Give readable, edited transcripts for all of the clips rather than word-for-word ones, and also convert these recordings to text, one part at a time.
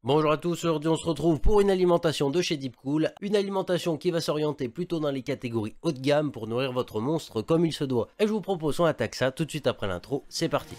Bonjour à tous, aujourd'hui on se retrouve pour une alimentation de chez Deepcool, une alimentation qui va s'orienter plutôt dans les catégories haut de gamme pour nourrir votre monstre comme il se doit. Et je vous propose on attaque ça tout de suite après l'intro, c'est parti.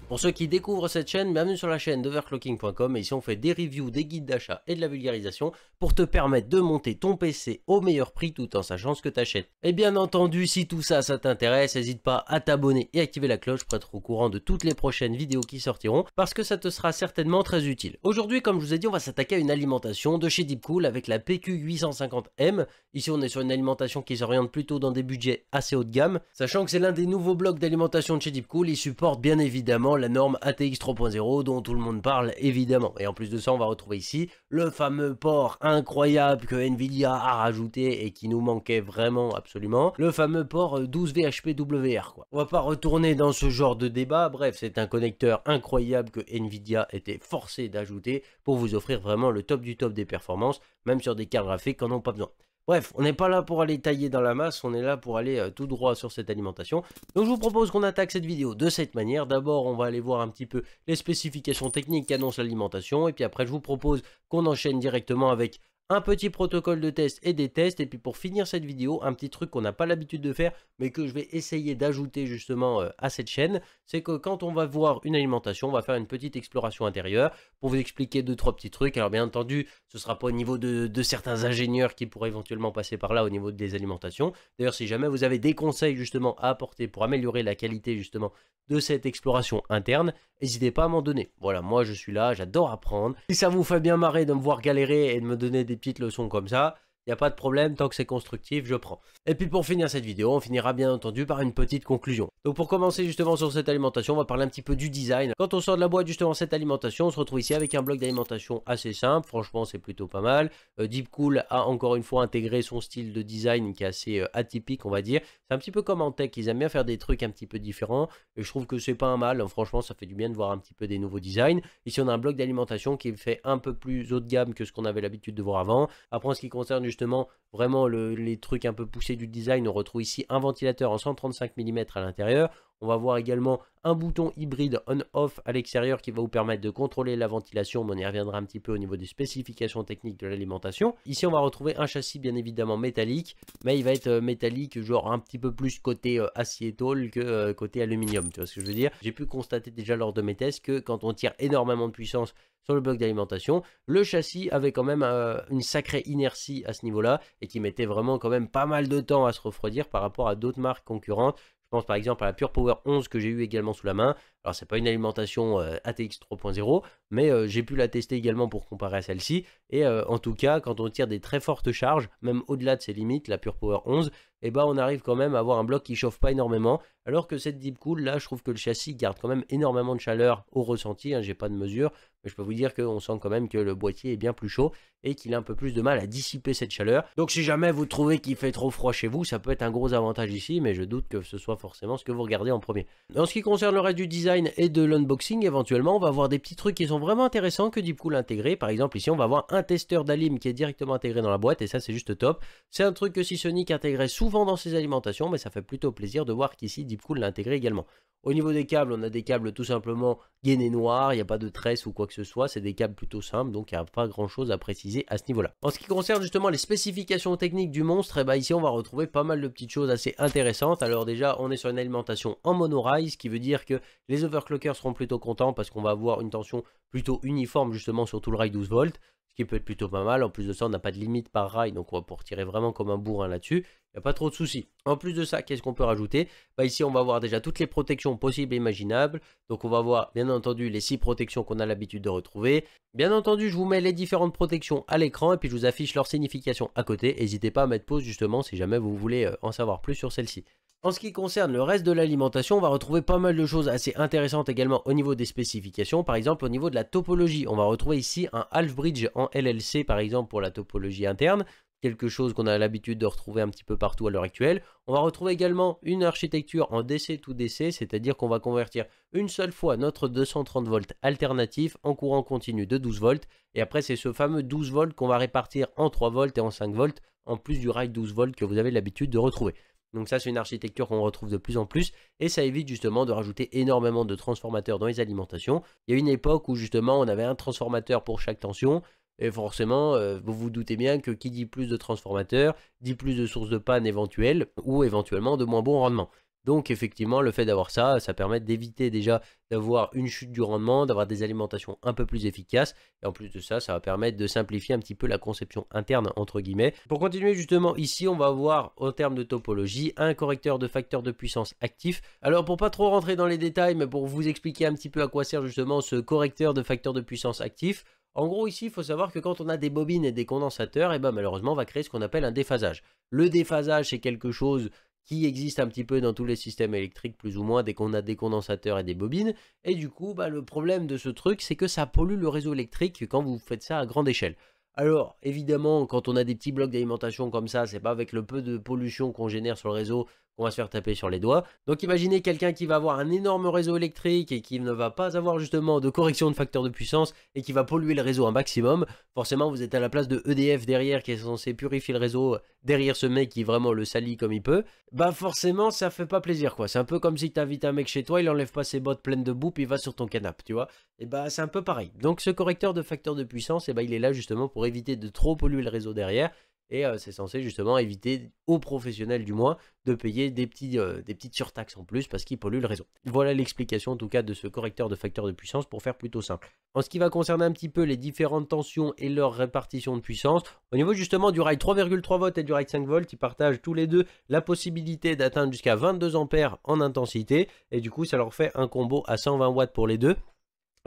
Pour ceux qui découvrent cette chaîne, bienvenue sur la chaîne d'Overclocking.com et ici on fait des reviews, des guides d'achat et de la vulgarisation pour te permettre de monter ton PC au meilleur prix tout en sachant ce que tu achètes. Et bien entendu, si tout ça, ça t'intéresse, n'hésite pas à t'abonner et activer la cloche pour être au courant de toutes les prochaines vidéos qui sortiront parce que ça te sera certainement très utile. Aujourd'hui, comme je vous ai dit, on va s'attaquer à une alimentation de chez Deepcool avec la PQ850M. Ici on est sur une alimentation qui s'oriente plutôt dans des budgets assez haut de gamme, sachant que c'est l'un des nouveaux blocs d'alimentation de chez Deepcool. Il supporte bien évidemment la norme ATX 3.0 dont tout le monde parle évidemment. Et en plus de ça, on va retrouver ici le fameux port incroyable que Nvidia a rajouté et qui nous manquait vraiment absolument. Le fameux port 12VHPWR quoi. On va pas retourner dans ce genre de débat. Bref, c'est un connecteur incroyable que Nvidia était forcé d'ajouter pour vous offrir vraiment le top du top des performances, même sur des cartes graphiques qui n'en ont pas besoin. Bref, on n'est pas là pour aller tailler dans la masse, on est là pour aller tout droit sur cette alimentation. Donc je vous propose qu'on attaque cette vidéo de cette manière. D'abord, on va aller voir un petit peu les spécifications techniques qu'annonce l'alimentation. Et puis après, je vous propose qu'on enchaîne directement avec un petit protocole de test et des tests. Et puis pour finir cette vidéo, un petit truc qu'on n'a pas l'habitude de faire, mais que je vais essayer d'ajouter justement à cette chaîne. C'est que quand on va voir une alimentation, on va faire une petite exploration intérieure pour vous expliquer 2-3 petits trucs. Alors bien entendu, ce ne sera pas au niveau de certains ingénieurs qui pourraient éventuellement passer par là au niveau des alimentations. D'ailleurs, si jamais vous avez des conseils justement à apporter pour améliorer la qualité justement de cette exploration interne, n'hésitez pas à m'en donner. Voilà, moi je suis là, j'adore apprendre. Si ça vous fait bien marrer de me voir galérer et de me donner des petites leçons comme ça, il n'y a pas de problème, tant que c'est constructif, je prends. Et puis pour finir cette vidéo, on finira bien entendu par une petite conclusion. Donc pour commencer justement sur cette alimentation, on va parler un petit peu du design. Quand on sort de la boîte justement cette alimentation, on se retrouve ici avec un bloc d'alimentation assez simple. Franchement, c'est plutôt pas mal. Deepcool a encore une fois intégré son style de design qui est assez atypique, on va dire. C'est un petit peu comme en tech, ils aiment bien faire des trucs un petit peu différents. Et je trouve que c'est pas un mal. Franchement, ça fait du bien de voir un petit peu des nouveaux designs. Ici, on a un bloc d'alimentation qui fait un peu plus haut de gamme que ce qu'on avait l'habitude de voir avant. Après, en ce qui concerne justement vraiment les trucs un peu poussés du design, on retrouve ici un ventilateur en 135 mm à l'intérieur. On va voir également un bouton hybride on-off à l'extérieur qui va vous permettre de contrôler la ventilation, mais on y reviendra un petit peu au niveau des spécifications techniques de l'alimentation. Ici, on va retrouver un châssis bien évidemment métallique, mais il va être métallique genre un petit peu plus côté acier tôle que côté aluminium, tu vois ce que je veux dire. J'ai pu constater déjà lors de mes tests que quand on tire énormément de puissance sur le bloc d'alimentation, le châssis avait quand même une sacrée inertie à ce niveau-là et qui mettait vraiment quand même pas mal de temps à se refroidir par rapport à d'autres marques concurrentes. Je pense par exemple à la Pure Power 11 que j'ai eu également sous la main. Alors c'est pas une alimentation ATX 3.0, mais j'ai pu la tester également pour comparer à celle-ci. Et en tout cas, quand on tire des très fortes charges, même au-delà de ses limites, la Pure Power 11, et ben on arrive quand même à avoir un bloc qui chauffe pas énormément. Alors que cette Deepcool, là, je trouve que le châssis garde quand même énormément de chaleur au ressenti. J'ai pas de mesure, mais je peux vous dire qu'on sent quand même que le boîtier est bien plus chaud et qu'il a un peu plus de mal à dissiper cette chaleur. Donc si jamais vous trouvez qu'il fait trop froid chez vous, ça peut être un gros avantage ici, mais je doute que ce soit forcément ce que vous regardez en premier. En ce qui concerne le reste du design et de l'unboxing, éventuellement, on va voir des petits trucs qui sont vraiment intéressants que Deepcool a intégré. Par exemple, ici, on va avoir un testeur d'alim qui est directement intégré dans la boîte et ça, c'est juste top. C'est un truc que Seasonic intégrait souvent dans ses alimentations, mais ça fait plutôt plaisir de voir qu'ici, Deepcool l'a intégré également. Au niveau des câbles, on a des câbles tout simplement gainés noirs, il n'y a pas de tresse ou quoi que ce soit, c'est des câbles plutôt simples, donc il n'y a pas grand chose à préciser à ce niveau-là. En ce qui concerne justement les spécifications techniques du monstre, et bah ici on va retrouver pas mal de petites choses assez intéressantes. Alors déjà, on est sur une alimentation en mono-rail, ce qui veut dire que les overclockers seront plutôt contents parce qu'on va avoir une tension plutôt uniforme justement sur tout le rail 12 volts. Ce qui peut être plutôt pas mal. En plus de ça, on n'a pas de limite par rail, donc on va pouvoir tirer vraiment comme un bourrin là-dessus. Il n'y a pas trop de soucis. En plus de ça, qu'est-ce qu'on peut rajouter? Bah ici, on va voir déjà toutes les protections possibles et imaginables. Donc on va voir bien entendu les 6 protections qu'on a l'habitude de retrouver. Bien entendu, je vous mets les différentes protections à l'écran et puis je vous affiche leur signification à côté. N'hésitez pas à mettre pause justement si jamais vous voulez en savoir plus sur celle-ci. En ce qui concerne le reste de l'alimentation, on va retrouver pas mal de choses assez intéressantes également au niveau des spécifications. Par exemple, au niveau de la topologie, on va retrouver ici un half bridge en LLC par exemple pour la topologie interne. Quelque chose qu'on a l'habitude de retrouver un petit peu partout à l'heure actuelle. On va retrouver également une architecture en DC to DC, c'est-à-dire qu'on va convertir une seule fois notre 230 volts alternatif en courant continu de 12 volts. Et après, c'est ce fameux 12 volts qu'on va répartir en 3 volts et en 5 volts en plus du rail 12 volts que vous avez l'habitude de retrouver. Donc ça, c'est une architecture qu'on retrouve de plus en plus et ça évite justement de rajouter énormément de transformateurs dans les alimentations. Il y a une époque où justement on avait un transformateur pour chaque tension et forcément, vous vous doutez bien que qui dit plus de transformateurs, dit plus de sources de panne éventuelles ou éventuellement de moins bon rendement. Donc effectivement, le fait d'avoir ça, ça permet d'éviter déjà d'avoir une chute du rendement, d'avoir des alimentations un peu plus efficaces. Et en plus de ça, ça va permettre de simplifier un petit peu la conception interne, entre guillemets. Pour continuer justement, ici, on va avoir, en termes de topologie, un correcteur de facteur de puissance actif. Alors pour pas trop rentrer dans les détails, mais pour vous expliquer un petit peu à quoi sert justement ce correcteur de facteur de puissance actif, en gros, ici, il faut savoir que quand on a des bobines et des condensateurs, et ben malheureusement, on va créer ce qu'on appelle un déphasage. Le déphasage, c'est quelque chose qui existe un petit peu dans tous les systèmes électriques plus ou moins dès qu'on a des condensateurs et des bobines. Et du coup, le problème de ce truc, c'est que ça pollue le réseau électrique quand vous faites ça à grande échelle. Alors, évidemment, quand on a des petits blocs d'alimentation comme ça, c'est pas avec le peu de pollution qu'on génère sur le réseau qu'on va se faire taper sur les doigts. Donc imaginez quelqu'un qui va avoir un énorme réseau électrique et qui ne va pas avoir justement de correction de facteur de puissance et qui va polluer le réseau un maximum. Forcément, vous êtes à la place de EDF derrière qui est censé purifier le réseau derrière ce mec qui vraiment le salit comme il peut. Forcément, ça fait pas plaisir quoi. C'est un peu comme si tu invites un mec chez toi, il enlève pas ses bottes pleines de boue puis il va sur ton canapé, tu vois. Et c'est un peu pareil. Donc ce correcteur de facteur de puissance, il est là justement pour éviter de trop polluer le réseau derrière. Et c'est censé justement éviter aux professionnels du moins de payer des petites surtaxes en plus parce qu'ils polluent le réseau. Voilà l'explication en tout cas de ce correcteur de facteur de puissance pour faire plutôt simple. En ce qui va concerner un petit peu les différentes tensions et leur répartition de puissance, au niveau justement du rail 3,3 volts et du rail 5 volts, ils partagent tous les deux la possibilité d'atteindre jusqu'à 22 ampères en intensité et du coup ça leur fait un combo à 120 watts pour les deux.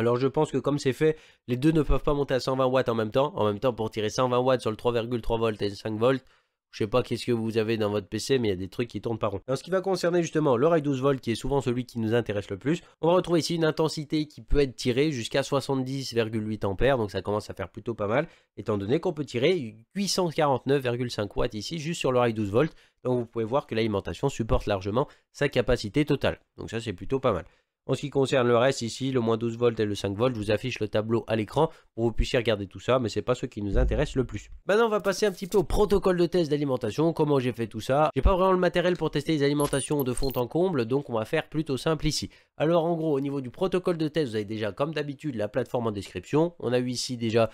Alors je pense que comme c'est fait, les deux ne peuvent pas monter à 120 watts en même temps. En même temps, pour tirer 120 watts sur le 3,3 volts et 5 volts, je sais pas qu'est-ce que vous avez dans votre PC, mais il y a des trucs qui tournent pas rond. En ce qui va concerner justement le rail 12 volts, qui est souvent celui qui nous intéresse le plus, on va retrouver ici une intensité qui peut être tirée jusqu'à 70,8 ampères, donc ça commence à faire plutôt pas mal, étant donné qu'on peut tirer 849,5 watts ici, juste sur le rail 12 volts. Donc vous pouvez voir que l'alimentation supporte largement sa capacité totale. Donc ça c'est plutôt pas mal. En ce qui concerne le reste ici, le moins 12 volts et le 5 volts, je vous affiche le tableau à l'écran pour que vous puissiez regarder tout ça, mais ce n'est pas ce qui nous intéresse le plus. Maintenant, on va passer un petit peu au protocole de test d'alimentation, comment j'ai fait tout ça. J'ai pas vraiment le matériel pour tester les alimentations de fond en comble, donc on va faire plutôt simple ici. Alors en gros, au niveau du protocole de test, vous avez déjà comme d'habitude la plateforme en description. On a eu ici déjà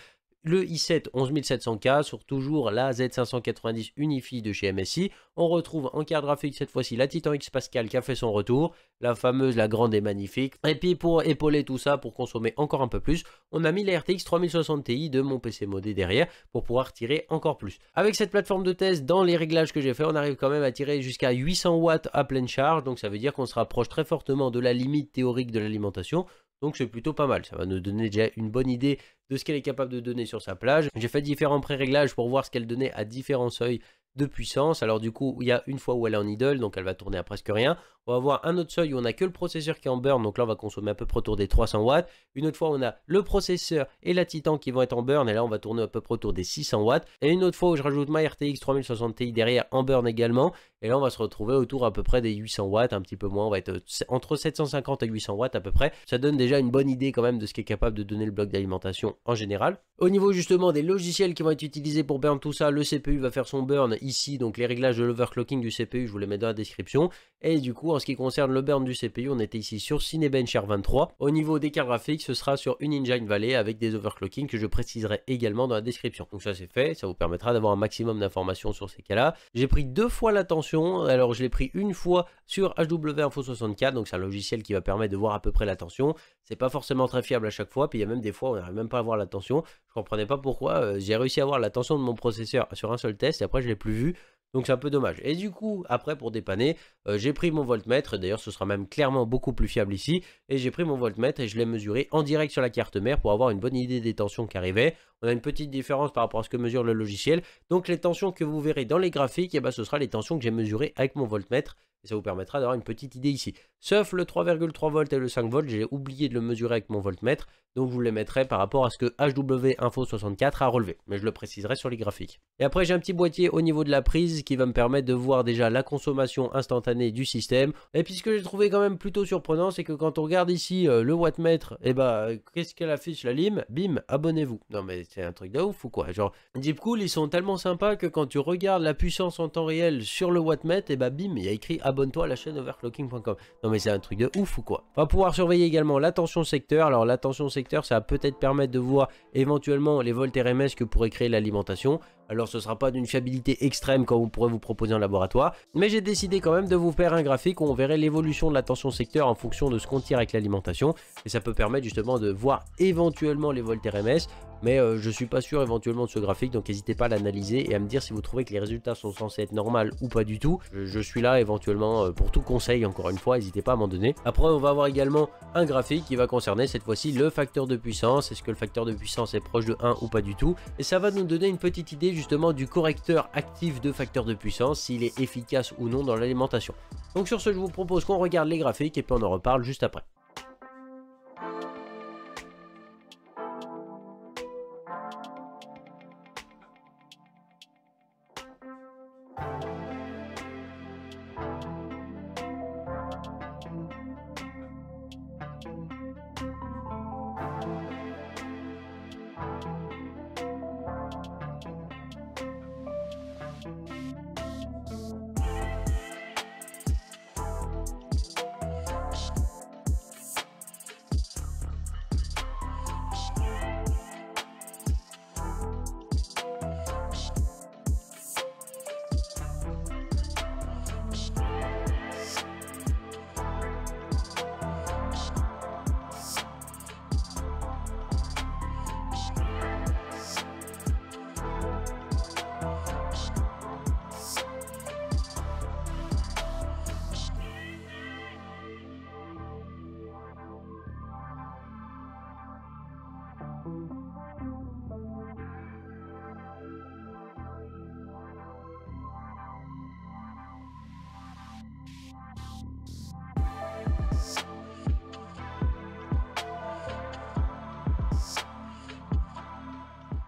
le i7 11700K sur toujours la Z590 Unify de chez MSI. On retrouve en carte graphique cette fois-ci la Titan X Pascal qui a fait son retour, la fameuse, la grande et magnifique. Et puis pour épauler tout ça, pour consommer encore un peu plus, on a mis la RTX 3060 Ti de mon PC modé derrière pour pouvoir tirer encore plus. Avec cette plateforme de test, dans les réglages que j'ai fait, on arrive quand même à tirer jusqu'à 800 watts à pleine charge, donc ça veut dire qu'on se rapproche très fortement de la limite théorique de l'alimentation. Donc c'est plutôt pas mal, ça va nous donner déjà une bonne idée de ce qu'elle est capable de donner sur sa plage. J'ai fait différents pré-réglages pour voir ce qu'elle donnait à différents seuils de puissance. Alors du coup, il y a une fois où elle est en idle, donc elle va tourner à presque rien. On va avoir un autre seuil où on n'a que le processeur qui est en burn, donc là on va consommer à peu près autour des 300 watts. Une autre fois on a le processeur et la Titan qui vont être en burn, et là on va tourner à peu près autour des 600 watts. Et une autre fois où je rajoute ma RTX 3060 Ti derrière en burn également, et là on va se retrouver autour à peu près des 800 watts, un petit peu moins, on va être entre 750 et 800 watts à peu près. Ça donne déjà une bonne idée quand même de ce qui est capable de donner le bloc d'alimentation en général. Au niveau justement des logiciels qui vont être utilisés pour burn tout ça, le CPU va faire son burn ici, donc les réglages de l'overclocking du CPU, je vous les mets dans la description. Et du coup, en ce qui concerne le burn du CPU, on était ici sur Cinebench R23. Au niveau des cartes graphiques, ce sera sur une Engine Valley avec des overclocking que je préciserai également dans la description. Donc ça c'est fait, ça vous permettra d'avoir un maximum d'informations sur ces cas-là. J'ai pris deux fois la tension, alors je l'ai pris une fois sur HW Info 64, donc c'est un logiciel qui va permettre de voir à peu près la tension. C'est pas forcément très fiable à chaque fois, puis il y a même des fois où on n'arrive même pas à voir la tension. Je comprenais pas pourquoi, j'ai réussi à voir la tension de mon processeur sur un seul test et après je l'ai plus vu. Donc c'est un peu dommage. Et du coup, après pour dépanner, j'ai pris mon voltmètre, d'ailleurs ce sera même clairement beaucoup plus fiable ici, et j'ai pris mon voltmètre et je l'ai mesuré en direct sur la carte mère pour avoir une bonne idée des tensions qui arrivaient. On a une petite différence par rapport à ce que mesure le logiciel, donc les tensions que vous verrez dans les graphiques, ce sera les tensions que j'ai mesurées avec mon voltmètre, et ça vous permettra d'avoir une petite idée ici. sauf le 3,3 volts et le 5 volts, j'ai oublié de le mesurer avec mon voltmètre, donc je vous les mettrai par rapport à ce que HW-Info64 a relevé, mais je le préciserai sur les graphiques. Et après j'ai un petit boîtier au niveau de la prise qui va me permettre de voir déjà la consommation instantanée du système. Et puis ce que j'ai trouvé quand même plutôt surprenant, c'est que quand on regarde ici le wattmètre, et bah qu'est-ce qu'elle affiche la lime? Bim, abonnez-vous. Non mais c'est un truc de ouf ou quoi? Genre Deepcool ils sont tellement sympas que quand tu regardes la puissance en temps réel sur le wattmètre, et bah bim, il y a écrit abonne-toi à la chaîne overclocking.com. Non mais c'est un truc de ouf ou quoi? On va pouvoir surveiller également la tension secteur. Alors la tension secteur, ça va peut-être permettre de voir éventuellement les volts RMS que pourrait créer l'alimentation. Alors ce ne sera pas d'une fiabilité extrême comme on pourrait vous proposer en laboratoire, mais j'ai décidé quand même de vous faire un graphique où on verrait l'évolution de la tension secteur en fonction de ce qu'on tire avec l'alimentation, et ça peut permettre justement de voir éventuellement les volts RMS, mais je suis pas sûr éventuellement de ce graphique, donc n'hésitez pas à l'analyser et à me dire si vous trouvez que les résultats sont censés être normaux ou pas du tout. Je suis là éventuellement pour tout conseil, encore une fois, n'hésitez pas à m'en donner. Après on va avoir également un graphique qui va concerner cette fois-ci le facteur de puissance, est-ce que le facteur de puissance est proche de 1 ou pas du tout, et ça va nous donner une petite idée justement du correcteur actif de facteur de puissance, s'il est efficace ou non dans l'alimentation. Donc sur ce, je vous propose qu'on regarde les graphiques et puis on en reparle juste après.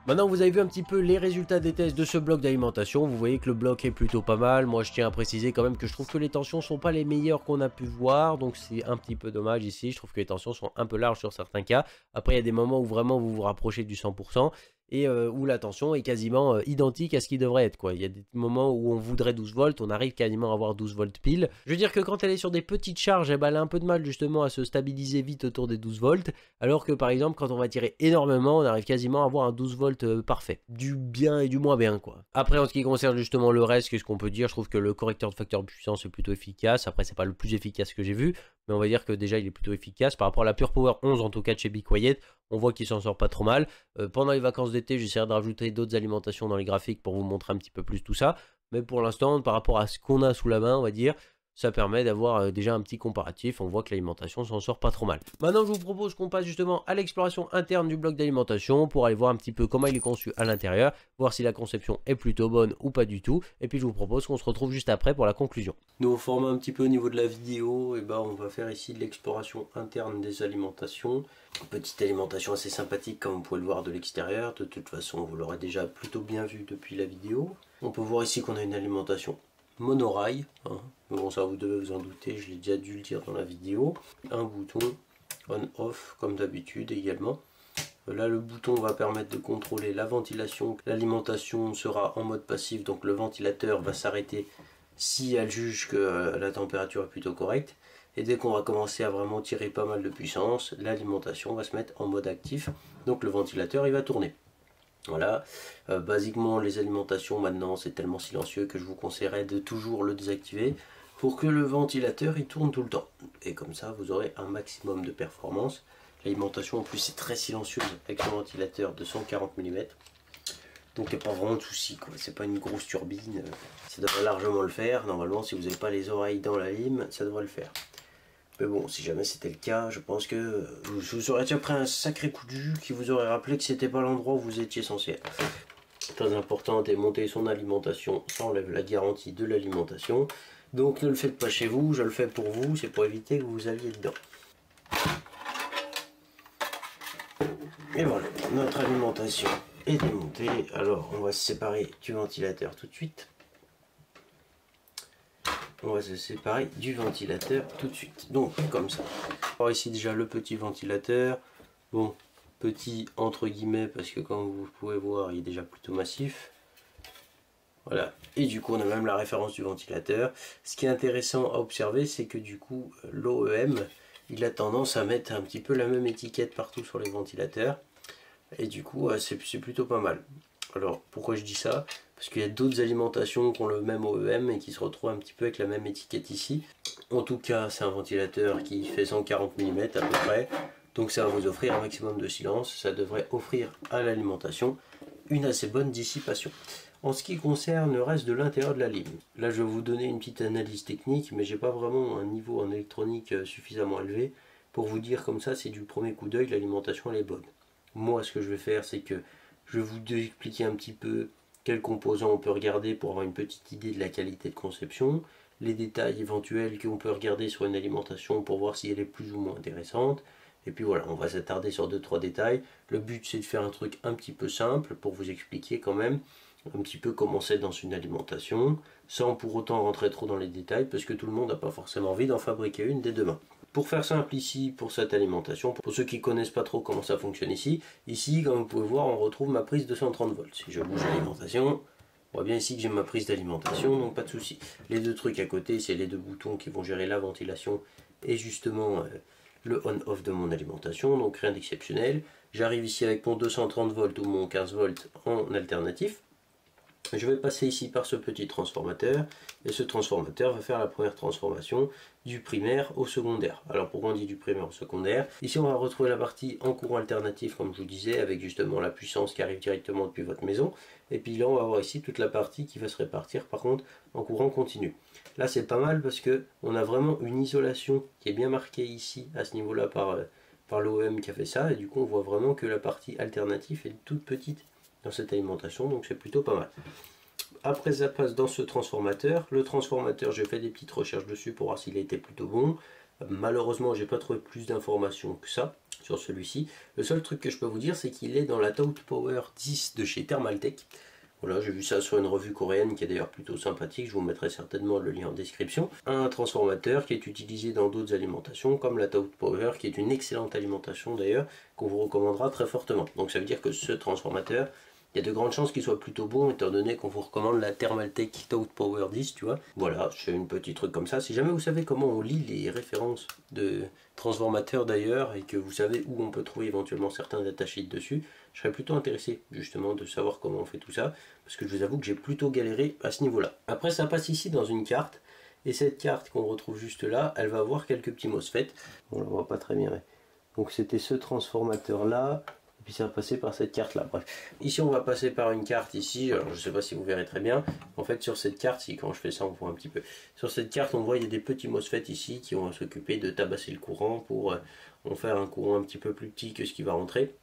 Maintenant vous avez vu un petit peu les résultats des tests de ce bloc d'alimentation, vous voyez que le bloc est plutôt pas mal. Moi je tiens à préciser quand même que je trouve que les tensions sont pas les meilleures qu'on a pu voir, donc c'est un petit peu dommage ici, je trouve que les tensions sont un peu larges sur certains cas. Après il y a des moments où vraiment vous vous rapprochez du 100%, et où la tension est quasiment identique à ce qui devrait être, quoi. Il y a des moments où on voudrait 12 volts, on arrive quasiment à avoir 12 volts pile. Je veux dire que quand elle est sur des petites charges, eh ben, elle a un peu de mal justement à se stabiliser vite autour des 12 volts, alors que par exemple quand on va tirer énormément, on arrive quasiment à avoir un 12 volts parfait. Du bien et du moins bien, quoi. Après en ce qui concerne justement le reste, qu'est-ce qu'on peut dire? Je trouve que le correcteur de facteur de puissance est plutôt efficace. Après c'est pas le plus efficace que j'ai vu, mais on va dire que déjà il est plutôt efficace. Par rapport à la Pure Power 11 en tout cas de chez Be Quiet, on voit qu'il s'en sort pas trop mal. Pendant les vacances d'été, j'essaierai de rajouter d'autres alimentations dans les graphiques pour vous montrer un petit peu plus tout ça. Mais pour l'instant, par rapport à ce qu'on a sous la main, on va dire, ça permet d'avoir déjà un petit comparatif. On voit que l'alimentation s'en sort pas trop mal. Maintenant, je vous propose qu'on passe justement à l'exploration interne du bloc d'alimentation pour aller voir un petit peu comment il est conçu à l'intérieur, voir si la conception est plutôt bonne ou pas du tout. Et puis, je vous propose qu'on se retrouve juste après pour la conclusion. Nous format un petit peu au niveau de la vidéo, et ben on va faire ici de l'exploration interne des alimentations. Petite alimentation assez sympathique comme vous pouvez le voir de l'extérieur. De toute façon, vous l'aurez déjà plutôt bien vu depuis la vidéo. On peut voir ici qu'on a une alimentation monorail, hein. Bon, ça vous devez vous en douter, je l'ai déjà dû le dire dans la vidéo. Un bouton on-off comme d'habitude également. Là le bouton va permettre de contrôler la ventilation. L'alimentation sera en mode passif, donc le ventilateur va s'arrêter si elle juge que la température est plutôt correcte. Et dès qu'on va commencer à vraiment tirer pas mal de puissance, l'alimentation va se mettre en mode actif, donc le ventilateur il va tourner. Voilà, basiquement les alimentations maintenant c'est tellement silencieux que je vous conseillerais de toujours le désactiver pour que le ventilateur il tourne tout le temps. Et comme ça vous aurez un maximum de performance. L'alimentation en plus est très silencieuse avec un ventilateur de 140 mm. Donc il n'y a pas vraiment de souci, c'est pas une grosse turbine, ça devrait largement le faire. Normalement si vous n'avez pas les oreilles dans la lime, ça devrait le faire. Mais bon, si jamais c'était le cas, je pense que vous aurez déjà pris un sacré coup de jus qui vous aurait rappelé que c'était pas l'endroit où vous étiez censé être. Très important, démonter son alimentation, ça enlève la garantie de l'alimentation. Donc ne le faites pas chez vous, je le fais pour vous, c'est pour éviter que vous alliez dedans. Et voilà, notre alimentation est démontée. Alors on va se séparer du ventilateur tout de suite. On va se séparer du ventilateur tout de suite. Donc comme ça. Alors ici déjà le petit ventilateur. Bon, petit entre guillemets parce que comme vous pouvez voir il est déjà plutôt massif. Voilà, et du coup on a même la référence du ventilateur. Ce qui est intéressant à observer, c'est que du coup l'OEM, il a tendance à mettre un petit peu la même étiquette partout sur les ventilateurs. Et du coup c'est plutôt pas mal. Alors pourquoi je dis ça? Parce qu'il y a d'autres alimentations qui ont le même OEM et qui se retrouvent un petit peu avec la même étiquette ici. En tout cas c'est un ventilateur qui fait 140 mm à peu près. Donc ça va vous offrir un maximum de silence. Ça devrait offrir à l'alimentation une assez bonne dissipation. En ce qui concerne le reste de l'intérieur de la lime, là je vais vous donner une petite analyse technique, mais j'ai pas vraiment un niveau en électronique suffisamment élevé pour vous dire comme ça, c'est du premier coup d'œil, l'alimentation elle est bonne. Moi ce que je vais faire, c'est que je vais vous expliquer un petit peu quels composants on peut regarder pour avoir une petite idée de la qualité de conception, les détails éventuels qu'on peut regarder sur une alimentation pour voir si elle est plus ou moins intéressante. Et puis voilà, on va s'attarder sur 2-3 détails. Le but c'est de faire un truc un petit peu simple pour vous expliquer quand même un petit peu comment c'est dans une alimentation, sans pour autant rentrer trop dans les détails, parce que tout le monde n'a pas forcément envie d'en fabriquer une dès demain. Pour faire simple ici, pour cette alimentation, pour ceux qui ne connaissent pas trop comment ça fonctionne ici, comme vous pouvez voir, on retrouve ma prise de 130 volts. Si je bouge l'alimentation, on voit bien ici que j'ai ma prise d'alimentation, donc pas de souci. Les deux trucs à côté, c'est les deux boutons qui vont gérer la ventilation et justement le on-off de mon alimentation, donc rien d'exceptionnel. J'arrive ici avec mon 230 volts ou mon 15 volts en alternatif. Je vais passer ici par ce petit transformateur et ce transformateur va faire la première transformation du primaire au secondaire. Alors pourquoi on dit du primaire au secondaire? Ici on va retrouver la partie en courant alternatif comme je vous disais avec justement la puissance qui arrive directement depuis votre maison. Et puis là on va avoir ici toute la partie qui va se répartir par contre en courant continu. Là c'est pas mal parce que on a vraiment une isolation qui est bien marquée ici à ce niveau là par l'OEM qui a fait ça. Et du coup on voit vraiment que la partie alternative est toute petite dans cette alimentation, donc c'est plutôt pas mal. Après ça passe dans ce transformateur. Le transformateur, j'ai fait des petites recherches dessus pour voir s'il était plutôt bon. Malheureusement, j'ai pas trouvé plus d'informations que ça sur celui-ci. Le seul truc que je peux vous dire, c'est qu'il est dans la Tout Power 10 de chez Thermaltake. Voilà, j'ai vu ça sur une revue coréenne qui est d'ailleurs plutôt sympathique, je vous mettrai certainement le lien en description. Un transformateur qui est utilisé dans d'autres alimentations comme la Tout Power, qui est une excellente alimentation d'ailleurs, qu'on vous recommandera très fortement. Donc ça veut dire que ce transformateur, il y a de grandes chances qu'il soit plutôt bon étant donné qu'on vous recommande la Thermaltake Tout Power 10, tu vois. Voilà, c'est une petite truc comme ça. Si jamais vous savez comment on lit les références de transformateurs d'ailleurs et que vous savez où on peut trouver éventuellement certains datasheets dessus, je serais plutôt intéressé justement de savoir comment on fait tout ça parce que je vous avoue que j'ai plutôt galéré à ce niveau-là. Après ça passe ici dans une carte et cette carte qu'on retrouve juste là, elle va avoir quelques petits MOSFET. On ne le voit pas très bien. Donc c'était ce transformateur là. Puis ça va passer par cette carte là, bref. Ici on va passer par une carte ici, alors je sais pas si vous verrez très bien. En fait sur cette carte, si quand je fais ça on voit un petit peu. Sur cette carte on voit il y a des petits MOSFET ici qui vont s'occuper de tabasser le courant pour en faire un courant un petit peu plus petit que ce qui va rentrer.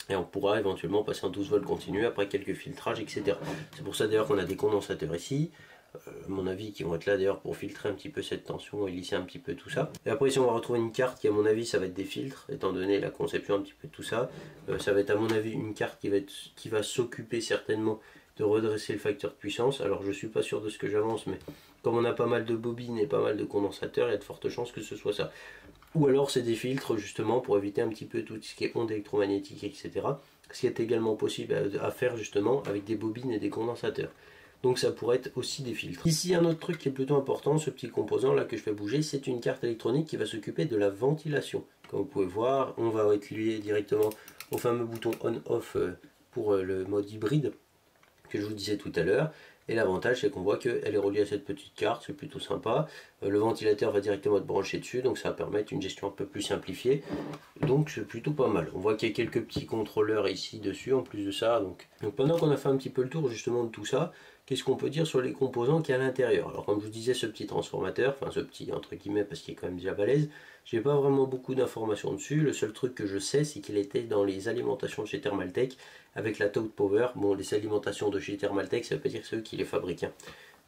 Et on pourra éventuellement passer en 12 volts continu après quelques filtrages, etc. C'est pour ça d'ailleurs qu'on a des condensateurs ici. À mon avis qui vont être là d'ailleurs pour filtrer un petit peu cette tension et lisser un petit peu tout ça. Et après ici on va retrouver une carte qui à mon avis ça va être des filtres étant donné la conception un petit peu de tout ça. Ça va être à mon avis une carte qui va s'occuper certainement de redresser le facteur de puissance. Alors je suis pas sûr de ce que j'avance mais comme on a pas mal de bobines et pas mal de condensateurs il y a de fortes chances que ce soit ça. Ou alors c'est des filtres justement pour éviter un petit peu tout ce qui est ondes électromagnétiques etc. Ce qui est également possible à faire justement avec des bobines et des condensateurs. Donc ça pourrait être aussi des filtres. Ici un autre truc qui est plutôt important, ce petit composant là que je fais bouger, c'est une carte électronique qui va s'occuper de la ventilation. Comme vous pouvez voir, on va être lié directement au fameux bouton on-off pour le mode hybride que je vous disais tout à l'heure. Et l'avantage c'est qu'on voit qu'elle est reliée à cette petite carte, c'est plutôt sympa. Le ventilateur va directement être branché dessus, donc ça va permettre une gestion un peu plus simplifiée. Donc c'est plutôt pas mal. On voit qu'il y a quelques petits contrôleurs ici dessus en plus de ça. Donc pendant qu'on a fait un petit peu le tour justement de tout ça, qu'est-ce qu'on peut dire sur les composants qu'il y a à l'intérieur? Alors comme je vous disais, ce petit transformateur, enfin ce petit entre guillemets parce qu'il est quand même déjà balèze, j'ai pas vraiment beaucoup d'informations dessus. Le seul truc que je sais c'est qu'il était dans les alimentations de chez Thermaltake avec la Tout Power. Bon, les alimentations de chez Thermaltake, ça veut pas dire que c'est eux qui les fabriquent. Hein.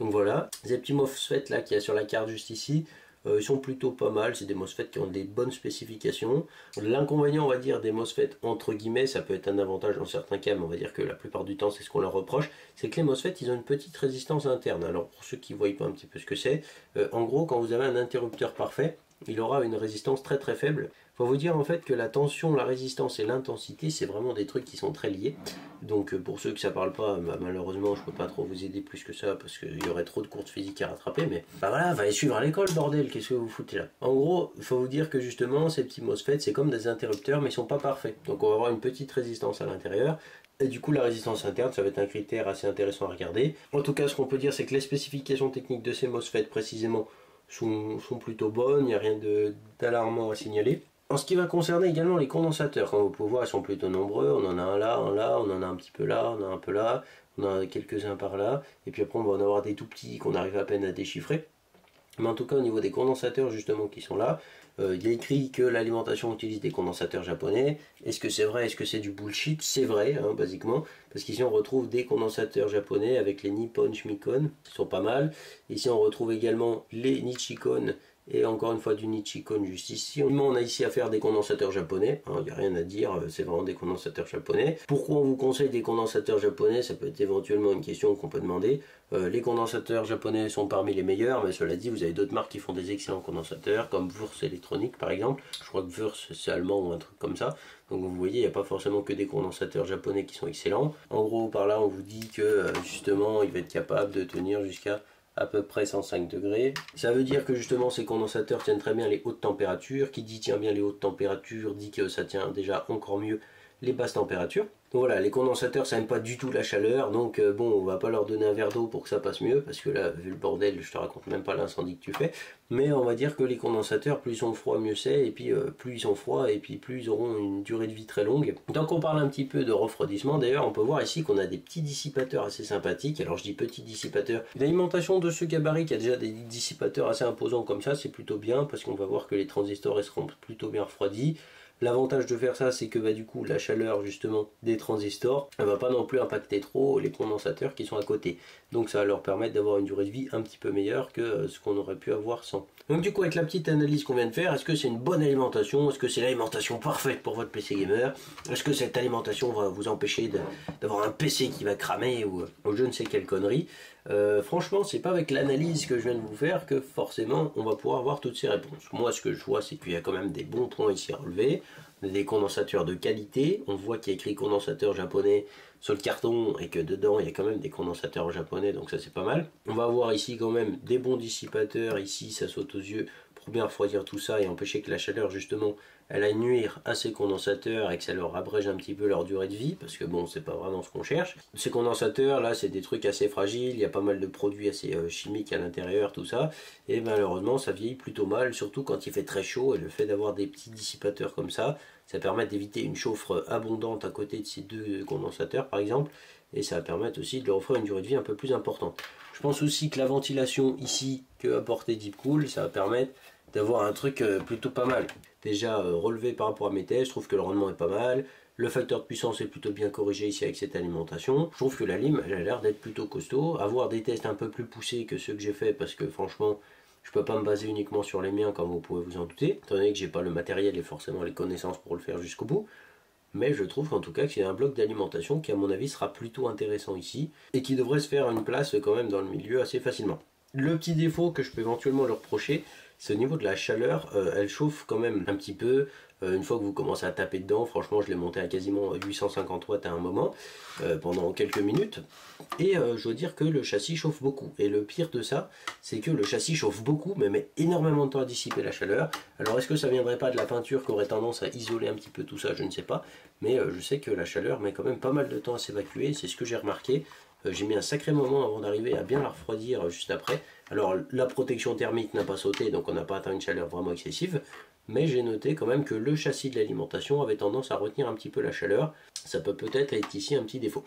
Donc voilà, ces petits MOSFET là qu'il y a sur la carte juste ici, ils sont plutôt pas mal, c'est des MOSFET qui ont des bonnes spécifications. L'inconvénient on va dire des MOSFET entre guillemets, ça peut être un avantage dans certains cas, mais on va dire que la plupart du temps c'est ce qu'on leur reproche, c'est que les MOSFET ils ont une petite résistance interne. Alors pour ceux qui ne voient pas un petit peu ce que c'est, en gros quand vous avez un interrupteur parfait, il aura une résistance très très faible. Il faut vous dire en fait que la tension, la résistance et l'intensité, c'est vraiment des trucs qui sont très liés. Donc pour ceux que ça parle pas, bah, malheureusement je peux pas trop vous aider plus que ça parce qu'il y aurait trop de cours de physique à rattraper. Mais bah voilà, va aller suivre à l'école bordel, qu'est-ce que vous foutez là? En gros, il faut vous dire que justement ces petits MOSFET c'est comme des interrupteurs mais ils sont pas parfaits. Donc on va avoir une petite résistance à l'intérieur. Et du coup la résistance interne ça va être un critère assez intéressant à regarder. En tout cas ce qu'on peut dire c'est que les spécifications techniques de ces MOSFET précisément sont plutôt bonnes, il n'y a rien d'alarmant à signaler. En ce qui va concerner également les condensateurs, comme vous pouvez voir, ils sont plutôt nombreux. On en a un là, on en a un petit peu là, on en a un peu là, on en a quelques-uns par là. Et puis après, on va en avoir des tout petits qu'on arrive à peine à déchiffrer. Mais en tout cas, au niveau des condensateurs justement qui sont là, il y a écrit que l'alimentation utilise des condensateurs japonais. Est-ce que c'est vrai? Est-ce que c'est du bullshit? C'est vrai, hein, basiquement, parce qu'ici on retrouve des condensateurs japonais avec les Nippon Shimikon, qui sont pas mal. Ici on retrouve également les Nichicon, et encore une fois du Nichicon juste ici. On a ici affaire des condensateurs japonais, il n'y a rien à dire, c'est vraiment des condensateurs japonais. Pourquoi on vous conseille des condensateurs japonais? Ça peut être éventuellement une question qu'on peut demander. Les condensateurs japonais sont parmi les meilleurs, mais cela dit, vous avez d'autres marques qui font des excellents condensateurs, comme Würth Electronic par exemple. Je crois que Würth c'est allemand ou un truc comme ça. Donc vous voyez, il n'y a pas forcément que des condensateurs japonais qui sont excellents. En gros, par là, on vous dit que justement, il va être capable de tenir jusqu'à à peu près 105 degrés. Ça veut dire que justement ces condensateurs tiennent très bien les hautes températures. Qui dit tient bien les hautes températures dit que ça tient déjà encore mieux les basses températures. Donc voilà, les condensateurs ça n'aime pas du tout la chaleur, donc bon, on va pas leur donner un verre d'eau pour que ça passe mieux, parce que là, vu le bordel, je te raconte même pas l'incendie que tu fais, mais on va dire que les condensateurs, plus ils sont froids, mieux c'est, et puis plus ils sont froids, et puis plus ils auront une durée de vie très longue. Donc on parle un petit peu de refroidissement, d'ailleurs on peut voir ici qu'on a des petits dissipateurs assez sympathiques. Alors je dis petits dissipateurs, l'alimentation de ce gabarit qui a déjà des dissipateurs assez imposants comme ça, c'est plutôt bien, parce qu'on va voir que les transistors ils seront plutôt bien refroidis. L'avantage de faire ça, c'est que du coup, la chaleur justement des transistors, elle va pas non plus impacter trop les condensateurs qui sont à côté. Donc ça va leur permettre d'avoir une durée de vie un petit peu meilleure que ce qu'on aurait pu avoir sans. Donc du coup, avec la petite analyse qu'on vient de faire, est-ce que c'est une bonne alimentation? Est-ce que c'est l'alimentation parfaite pour votre PC gamer? Est-ce que cette alimentation va vous empêcher d'avoir un PC qui va cramer ou je ne sais quelle connerie? Franchement, c'est pas avec l'analyse que je viens de vous faire que forcément on va pouvoir avoir toutes ces réponses. Moi, ce que je vois, c'est qu'il y a quand même des bons points ici à relever. On a des condensateurs de qualité. On voit qu'il y a écrit condensateur japonais sur le carton et que dedans il y a quand même des condensateurs japonais, donc ça c'est pas mal. On va avoir ici quand même des bons dissipateurs. Ici, ça saute aux yeux pour bien refroidir tout ça et empêcher que la chaleur justement elle aille nuire à ces condensateurs et que ça leur abrège un petit peu leur durée de vie, parce que bon, c'est pas vraiment ce qu'on cherche. Ces condensateurs là, c'est des trucs assez fragiles, il y a pas mal de produits assez chimiques à l'intérieur, tout ça, et malheureusement ça vieillit plutôt mal, surtout quand il fait très chaud, et le fait d'avoir des petits dissipateurs comme ça permet d'éviter une chauffe abondante à côté de ces deux condensateurs par exemple, et ça va permettre aussi de leur offrir une durée de vie un peu plus importante. Je pense aussi que la ventilation ici que apporter Deepcool, ça va permettre d'avoir un truc plutôt pas mal. Déjà relevé par rapport à mes tests, je trouve que le rendement est pas mal. Le facteur de puissance est plutôt bien corrigé ici avec cette alimentation. Je trouve que la lime, elle a l'air d'être plutôt costaud. Avoir des tests un peu plus poussés que ceux que j'ai fait, parce que franchement, je peux pas me baser uniquement sur les miens, comme vous pouvez vous en douter, étant donné que j'ai pas le matériel et forcément les connaissances pour le faire jusqu'au bout. Mais je trouve en tout cas que c'est un bloc d'alimentation qui à mon avis sera plutôt intéressant ici, et qui devrait se faire une place quand même dans le milieu assez facilement. Le petit défaut que je peux éventuellement leur reprocher, c'est au niveau de la chaleur, elle chauffe quand même un petit peu. Une fois que vous commencez à taper dedans, franchement je l'ai monté à quasiment 850 watts à un moment, pendant quelques minutes. Et je dois dire que le châssis chauffe beaucoup. Et le pire de ça, c'est que le châssis chauffe beaucoup, mais met énormément de temps à dissiper la chaleur. Alors est-ce que ça viendrait pas de la peinture qui aurait tendance à isoler un petit peu tout ça? Je ne sais pas. Mais je sais que la chaleur met quand même pas mal de temps à s'évacuer, c'est ce que j'ai remarqué. J'ai mis un sacré moment avant d'arriver à bien la refroidir juste après. Alors la protection thermique n'a pas sauté, donc on n'a pas atteint une chaleur vraiment excessive, mais j'ai noté quand même que le châssis de l'alimentation avait tendance à retenir un petit peu la chaleur. Ça peut peut-être être ici un petit défaut.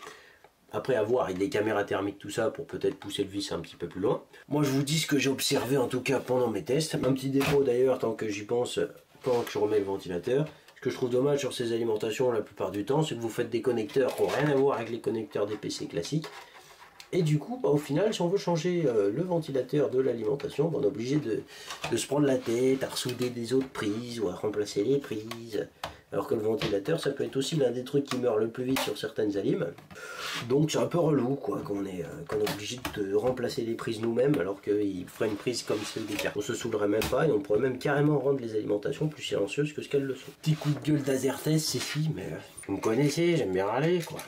Après avoir avec des caméras thermiques tout ça pour peut-être pousser le vis un petit peu plus loin. Moi je vous dis ce que j'ai observé en tout cas pendant mes tests. Un petit défaut d'ailleurs tant que j'y pense quand je remets le ventilateur. Ce que je trouve dommage sur ces alimentations la plupart du temps, c'est que vous faites des connecteurs qui n'ont rien à voir avec les connecteurs des PC classiques. Et du coup, au final, si on veut changer le ventilateur de l'alimentation, on est obligé de se prendre la tête à ressouder des autres prises ou à remplacer les prises. Alors que le ventilateur, ça peut être aussi l'un des trucs qui meurt le plus vite sur certaines alimes. Donc c'est un peu relou quoi, qu'on est obligé de remplacer les prises nous-mêmes, alors qu'il ferait une prise comme celle des cartes. On se saoulerait même pas et on pourrait même carrément rendre les alimentations plus silencieuses que ce qu'elles le sont. Petit coup de gueule d'Azertès, c'est si, mais vous me connaissez, j'aime bien râler quoi.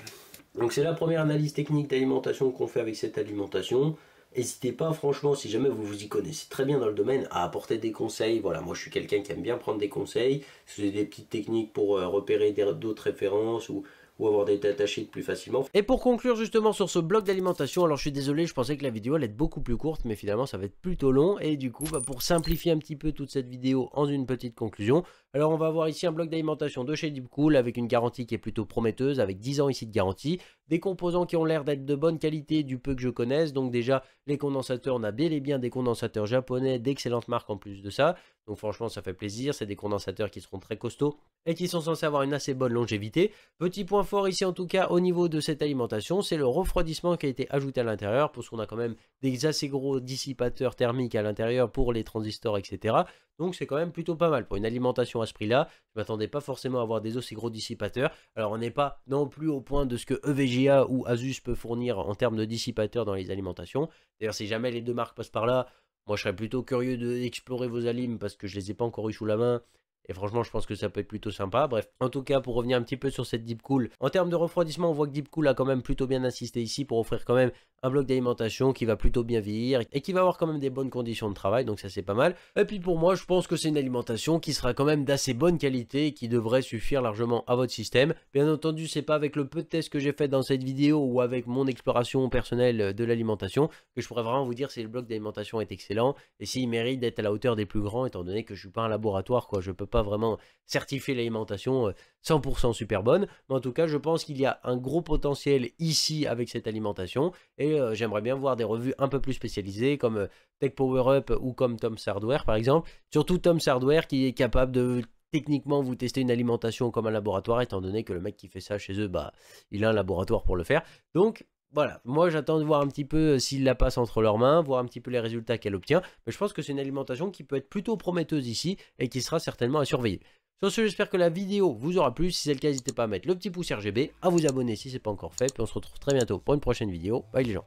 Donc c'est la première analyse technique d'alimentation qu'on fait avec cette alimentation. N'hésitez pas, franchement, si jamais vous vous y connaissez très bien dans le domaine, à apporter des conseils. Voilà, moi je suis quelqu'un qui aime bien prendre des conseils. Si vous avez des petites techniques pour repérer d'autres références ou avoir des datasheets plus facilement. Et pour conclure justement sur ce bloc d'alimentation, alors je suis désolé, je pensais que la vidéo allait être beaucoup plus courte, mais finalement ça va être plutôt long. Et du coup, pour simplifier un petit peu toute cette vidéo en une petite conclusion, alors on va avoir ici un bloc d'alimentation de chez Deepcool avec une garantie qui est plutôt prometteuse, avec 10 ans ici de garantie. Des composants qui ont l'air d'être de bonne qualité du peu que je connaisse. Donc déjà, les condensateurs, on a bel et bien des condensateurs japonais, d'excellentes marques en plus de ça. Donc franchement, ça fait plaisir. C'est des condensateurs qui seront très costauds et qui sont censés avoir une assez bonne longévité. Petit point fort ici en tout cas au niveau de cette alimentation, c'est le refroidissement qui a été ajouté à l'intérieur, parce qu'on a quand même des assez gros dissipateurs thermiques à l'intérieur pour les transistors, etc. Donc c'est quand même plutôt pas mal pour une alimentation à ce prix-là. Je ne m'attendais pas forcément à avoir des aussi gros dissipateurs. Alors on n'est pas non plus au point de ce que EVGA ou Asus peut fournir en termes de dissipateurs dans les alimentations. D'ailleurs si jamais les deux marques passent par là, moi je serais plutôt curieux d'explorer vos alims parce que je les ai pas encore eu sous la main. Et franchement, je pense que ça peut être plutôt sympa. Bref, en tout cas, pour revenir un petit peu sur cette Deepcool, en termes de refroidissement, on voit que Deepcool a quand même plutôt bien insisté ici pour offrir quand même un bloc d'alimentation qui va plutôt bien vieillir et qui va avoir quand même des bonnes conditions de travail, donc ça c'est pas mal. Et puis pour moi, je pense que c'est une alimentation qui sera quand même d'assez bonne qualité et qui devrait suffire largement à votre système. Bien entendu, c'est pas avec le peu de tests que j'ai fait dans cette vidéo ou avec mon exploration personnelle de l'alimentation que je pourrais vraiment vous dire si le bloc d'alimentation est excellent et s'il mérite d'être à la hauteur des plus grands, étant donné que je suis pas un laboratoire, quoi. Je peux pas vraiment certifier l'alimentation 100% super bonne, mais en tout cas je pense qu'il y a un gros potentiel ici avec cette alimentation et j'aimerais bien voir des revues un peu plus spécialisées comme Tech Power Up ou comme Tom's Hardware par exemple, surtout Tom's Hardware qui est capable de techniquement vous tester une alimentation comme un laboratoire, étant donné que le mec qui fait ça chez eux, bah il a un laboratoire pour le faire. Donc voilà, moi j'attends de voir un petit peu s'il la passe entre leurs mains, voir un petit peu les résultats qu'elle obtient. Mais je pense que c'est une alimentation qui peut être plutôt prometteuse ici et qui sera certainement à surveiller. Sur ce, j'espère que la vidéo vous aura plu. Si c'est le cas, n'hésitez pas à mettre le petit pouce RGB, à vous abonner si ce n'est pas encore fait. Puis on se retrouve très bientôt pour une prochaine vidéo. Bye les gens.